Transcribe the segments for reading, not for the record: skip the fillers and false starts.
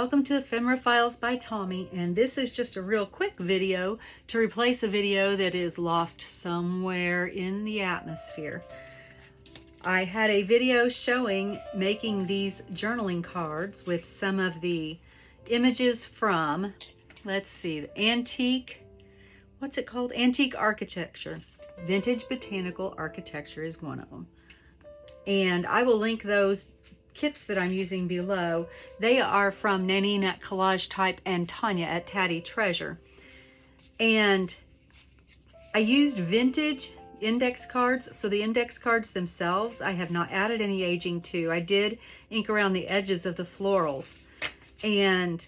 Welcome to Ephemera Files by Tommy, and this is just a real quick video to replace a video that is lost somewhere in the atmosphere. I had a video showing making these journaling cards with some of the images from, let's see, antique, what's it called? Antique architecture. Vintage botanical architecture is one of them. And I will link those kits that I'm using below. They are from Nanine at Collage Type and Tania at Tatty Treasure. And I used vintage index cards, so the index cards themselves I have not added any aging to. I did ink around the edges of the florals, and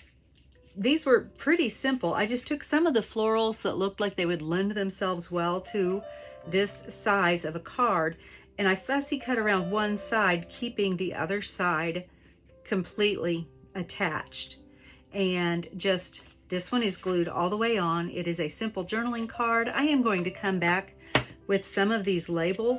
these were pretty simple. I just took some of the florals that looked like they would lend themselves well to this size of a card, and I fussy cut around one side, keeping the other side completely attached. And just, this one is glued all the way on. It is a simple journaling card. I am going to come back with some of these labels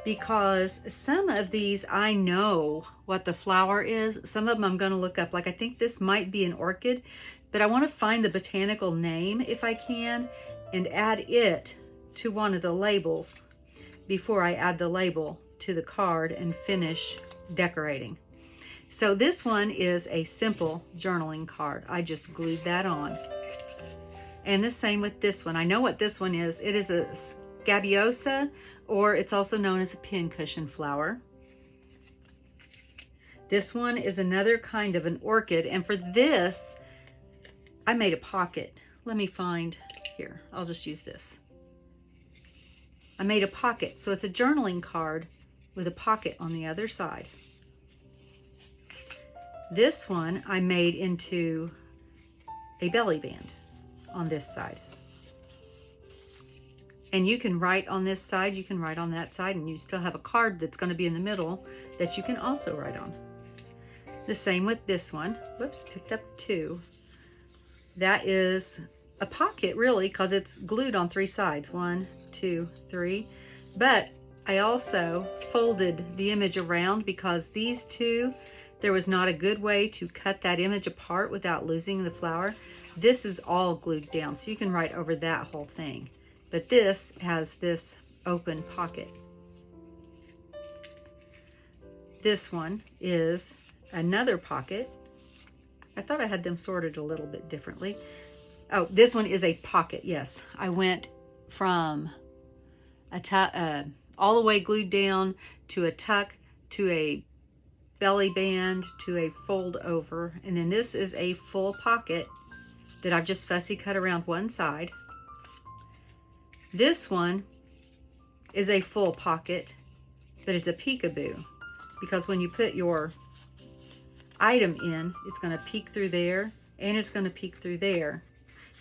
because some of these I know what the flower is. Some of them I'm going to look up. Like I think this might be an orchid, but I want to find the botanical name if I can and add it to one of the labels before I add the label to the card and finish decorating. So this one is a simple journaling card. I just glued that on. And the same with this one. I know what this one is. It is a scabiosa, or it's also known as a pincushion flower. This one is another kind of an orchid, and for this I made a pocket. Let me find here. I'll just use this. I made a pocket, so it's a journaling card with a pocket on the other side. This one I made into a belly band on this side. And you can write on this side, you can write on that side, and you still have a card that's going to be in the middle that you can also write on. The same with this one. Whoops, picked up two. That is a pocket, really, because it's glued on three sides. 1, 2, 3. But I also folded the image around because these two, there was not a good way to cut that image apart without losing the flower. This is all glued down, so you can write over that whole thing. But this has this open pocket. This one is another pocket. I thought I had them sorted a little bit differently. Oh, this one is a pocket, yes. I went from all the way glued down to a tuck to a belly band to a fold over. And then this is a full pocket that I've just fussy cut around one side. This one is a full pocket, but it's a peekaboo because when you put your item in, it's going to peek through there and it's going to peek through there.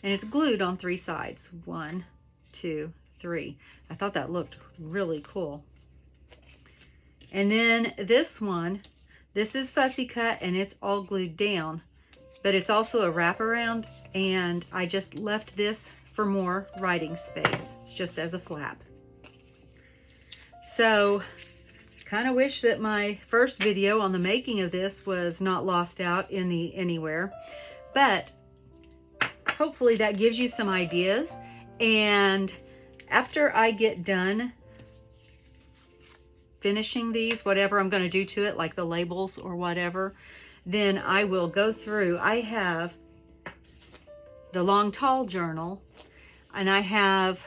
And it's glued on three sides. 1, 2, 3. I thought that looked really cool. And then this one, this is fussy cut and it's all glued down, but it's also a wraparound, and I just left this for more writing space, just as a flap. So, kind of wish that my first video on the making of this was not lost out in the anywhere, but hopefully that gives you some ideas. And after I get done finishing these, whatever I'm going to do to it, like the labels or whatever, then I will go through. I have the long tall journal, and I have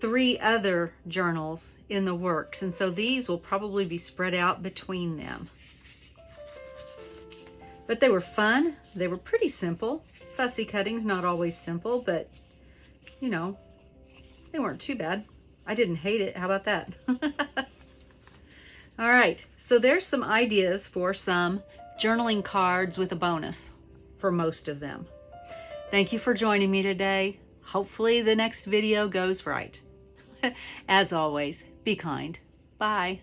3 other journals in the works, and so these will probably be spread out between them. But they were fun. They were pretty simple. Fussy cutting's not always simple, but you know, they weren't too bad. I didn't hate it. How about that? All right, so there's some ideas for some journaling cards with a bonus for most of them. Thank you for joining me today. Hopefully the next video goes right. As always, be kind. Bye.